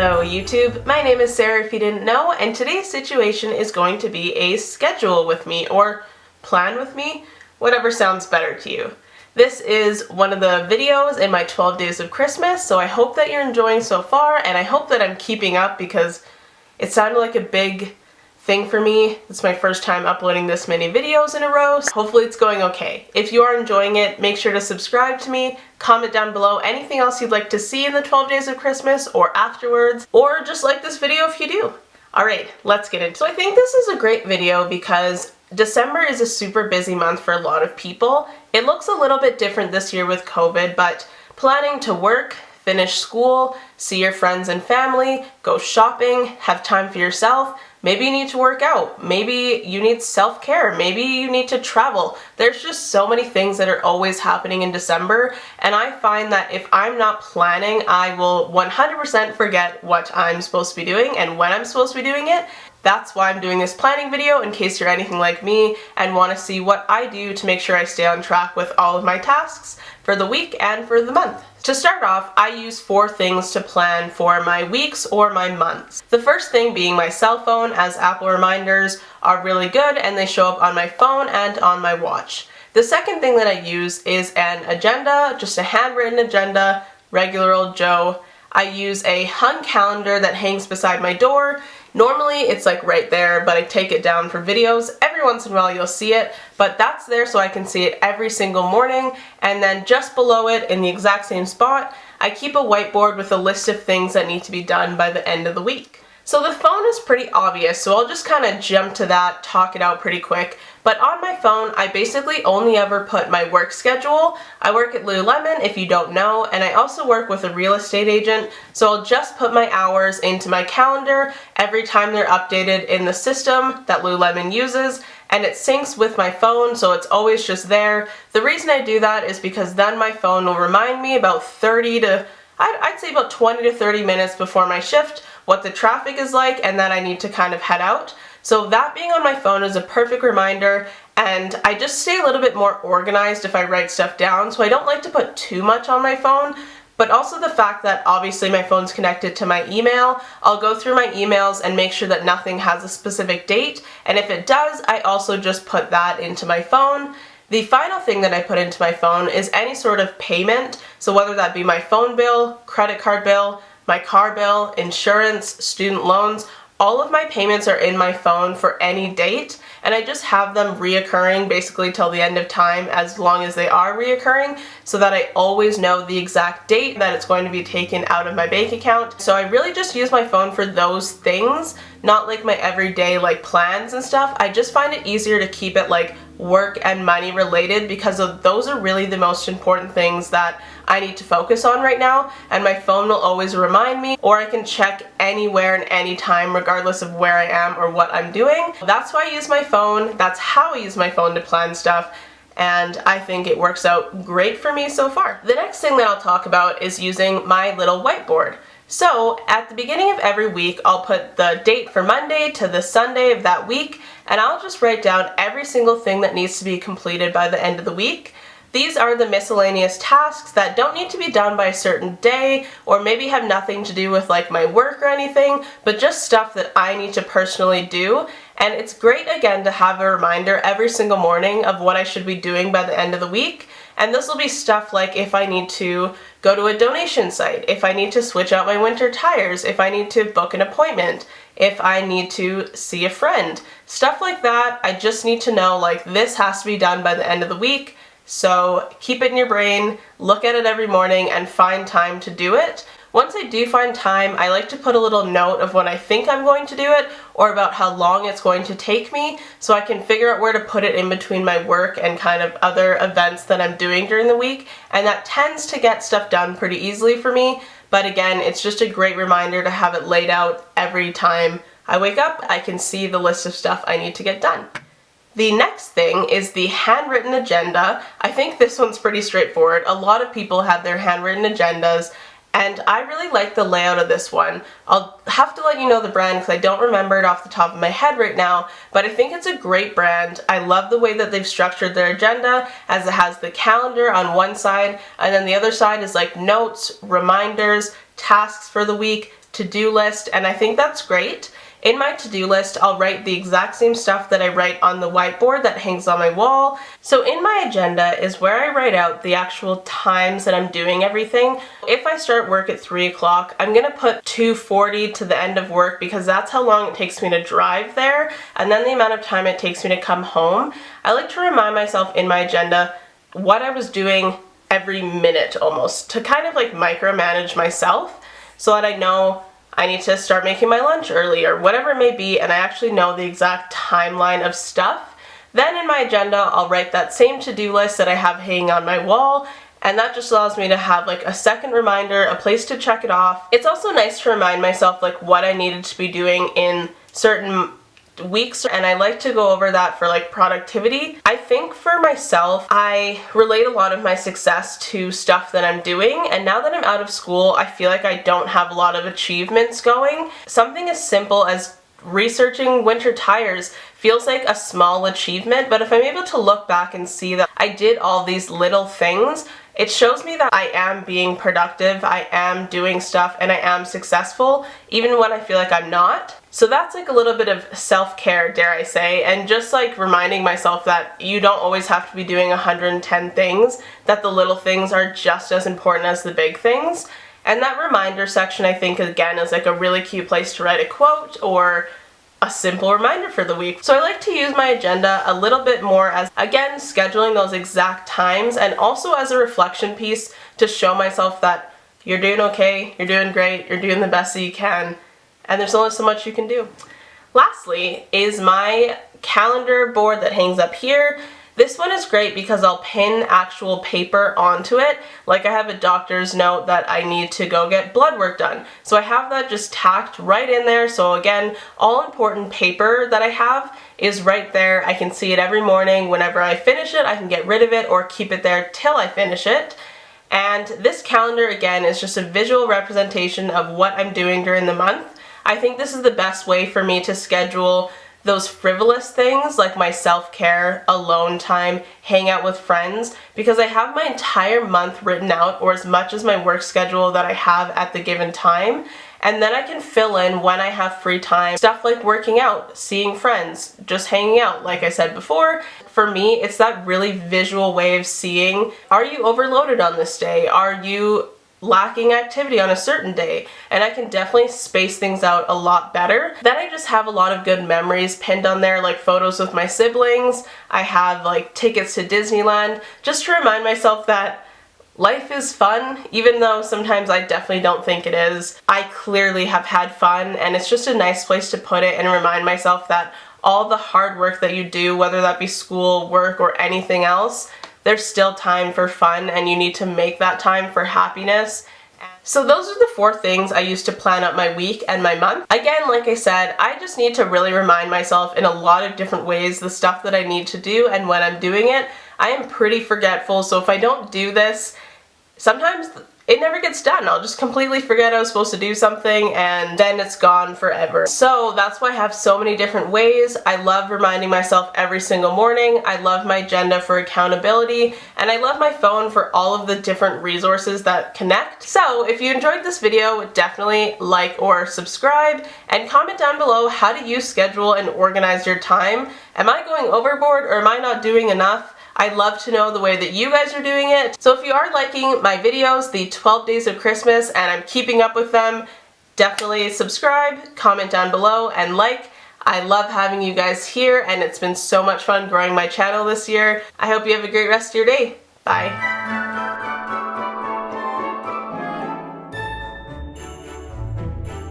Hello YouTube, my name is Sarah if you didn't know, and today's situation is going to be a schedule with me, or plan with me, whatever sounds better to you. This is one of the videos in my 12 days of Christmas, so I hope that you're enjoying so far, and I hope that I'm keeping up because it sounded like a big thing for me. It's my first time uploading this many videos in a row, so hopefully it's going okay. If you are enjoying it, make sure to subscribe to me, comment down below anything else you'd like to see in the 12 days of Christmas or afterwards, or just like this video if you do. Alright, let's get into it. So I think this is a great video because December is a super busy month for a lot of people. It looks a little bit different this year with COVID, but planning to work, finish school, see your friends and family, go shopping, have time for yourself. Maybe you need to work out. Maybe you need self-care. Maybe you need to travel. There's just so many things that are always happening in December, and I find that if I'm not planning, I will 100% forget what I'm supposed to be doing and when I'm supposed to be doing it. That's why I'm doing this planning video, in case you're anything like me and want to see what I do to make sure I stay on track with all of my tasks for the week and for the month. To start off, I use 4 things to plan for my weeks or my months. The first thing being my cell phone, as Apple reminders are really good and they show up on my phone and on my watch. The second thing that I use is an agenda, just a handwritten agenda, regular old Joe. I use a hung calendar that hangs beside my door. Normally it's like right there, but I take it down for videos. Every once in a while you'll see it, but that's there so I can see it every single morning. And then just below it, in the exact same spot, I keep a whiteboard with a list of things that need to be done by the end of the week. So the phone is pretty obvious, so I'll just kind of jump to that, talk it out pretty quick. But on my phone, I basically only ever put my work schedule. I work at Lululemon, if you don't know, and I also work with a real estate agent, so I'll just put my hours into my calendar every time they're updated in the system that Lululemon uses, and it syncs with my phone, so it's always just there. The reason I do that is because then my phone will remind me about I'd say about 20 to 30 minutes before my shift what the traffic is like, and then I need to kind of head out. So that being on my phone is a perfect reminder, and I just stay a little bit more organized if I write stuff down, so I don't like to put too much on my phone. But also the fact that obviously my phone's connected to my email, I'll go through my emails and make sure that nothing has a specific date, and if it does, I also just put that into my phone. The final thing that I put into my phone is any sort of payment, so whether that be my phone bill, credit card bill, my car bill, insurance, student loans, all of my payments are in my phone for any date, and I just have them reoccurring basically till the end of time as long as they are reoccurring, so that I always know the exact date that it's going to be taken out of my bank account. So I really just use my phone for those things, not like my everyday like plans and stuff. I just find it easier to keep it like work and money related because those are really the most important things that I need to focus on right now, and my phone will always remind me, or I can check anywhere and anytime regardless of where I am or what I'm doing. That's why I use my phone. That's how I use my phone to plan stuff, and I think it works out great for me so far. The next thing that I'll talk about is using my little whiteboard. So at the beginning of every week, I'll put the date for Monday to the Sunday of that week, and I'll just write down every single thing that needs to be completed by the end of the week. These are the miscellaneous tasks that don't need to be done by a certain day, or maybe have nothing to do with like my work or anything, but just stuff that I need to personally do. And it's great again to have a reminder every single morning of what I should be doing by the end of the week. And this will be stuff like if I need to go to a donation site, if I need to switch out my winter tires, if I need to book an appointment, if I need to see a friend. Stuff like that, I just need to know like this has to be done by the end of the week. So keep it in your brain, look at it every morning, and find time to do it. Once I do find time, I like to put a little note of when I think I'm going to do it, or about how long it's going to take me, so I can figure out where to put it in between my work and kind of other events that I'm doing during the week, and that tends to get stuff done pretty easily for me. But again, it's just a great reminder to have it laid out every time I wake up. I can see the list of stuff I need to get done. The next thing is the handwritten agenda. I think this one's pretty straightforward. A lot of people have their handwritten agendas, and I really like the layout of this one. I'll have to let you know the brand because I don't remember it off the top of my head right now, but I think it's a great brand. I love the way that they've structured their agenda, as it has the calendar on one side, and then the other side is like notes, reminders, tasks for the week, to-do list, and I think that's great. In my to-do list, I'll write the exact same stuff that I write on the whiteboard that hangs on my wall. So in my agenda is where I write out the actual times that I'm doing everything. If I start work at 3 o'clock, I'm gonna put 2:40 to the end of work because that's how long it takes me to drive there, and then the amount of time it takes me to come home. I like to remind myself in my agenda what I was doing every minute almost, to kind of like micromanage myself so that I know I need to start making my lunch early or whatever it may be, and I actually know the exact timeline of stuff. Then in my agenda, I'll write that same to-do list that I have hanging on my wall, and that just allows me to have like a second reminder, a place to check it off. It's also nice to remind myself like what I needed to be doing in certain weeks, and I like to go over that for like productivity. I think for myself, I relate a lot of my success to stuff that I'm doing, and now that I'm out of school, I feel like I don't have a lot of achievements going. Something as simple as researching winter tires feels like a small achievement, but if I'm able to look back and see that I did all these little things, it shows me that I am being productive, I am doing stuff, and I am successful, even when I feel like I'm not. So that's like a little bit of self-care, dare I say, and just like reminding myself that you don't always have to be doing 110 things, that the little things are just as important as the big things. And that reminder section, I think, again, is like a really cute place to write a quote or a simple reminder for the week. So I like to use my agenda a little bit more as, again, scheduling those exact times, and also as a reflection piece to show myself that you're doing okay, you're doing great, you're doing the best that you can, and there's only so much you can do. Lastly is my calendar board that hangs up here. This one is great because I'll pin actual paper onto it. Like I have a doctor's note that I need to go get blood work done. So I have that just tacked right in there. So again, all important paper that I have is right there. I can see it every morning. Whenever I finish it, I can get rid of it or keep it there till I finish it. And this calendar, again, is just a visual representation of what I'm doing during the month. I think this is the best way for me to schedule those frivolous things like my self-care, alone time, hang out with friends, because I have my entire month written out, or as much as my work schedule that I have at the given time, and then I can fill in when I have free time, stuff like working out, seeing friends, just hanging out, like I said before. For me, it's that really visual way of seeing, are you overloaded on this day? Are you lacking activity on a certain day? And I can definitely space things out a lot better. Then I just have a lot of good memories pinned on there, like photos with my siblings. I have like tickets to Disneyland, just to remind myself that life is fun, even though sometimes I definitely don't think it is. I clearly have had fun, and it's just a nice place to put it and remind myself that all the hard work that you do, whether that be school, work, or anything else, there's still time for fun, and you need to make that time for happiness. So those are the 4 things I use to plan out my week and my month. Again, like I said, I just need to really remind myself in a lot of different ways the stuff that I need to do, and when I'm doing it, I am pretty forgetful, so if I don't do this, sometimes it never gets done. I'll just completely forget I was supposed to do something, and then it's gone forever. So that's why I have so many different ways. I love reminding myself every single morning. I love my agenda for accountability, and I love my phone for all of the different resources that connect. So if you enjoyed this video, definitely like or subscribe, and comment down below, how do you schedule and organize your time? Am I going overboard, or am I not doing enough? I'd love to know the way that you guys are doing it. So if you are liking my videos, the 12 days of Christmas, and I'm keeping up with them, definitely subscribe, comment down below, and like. I love having you guys here, and it's been so much fun growing my channel this year. I hope you have a great rest of your day. Bye.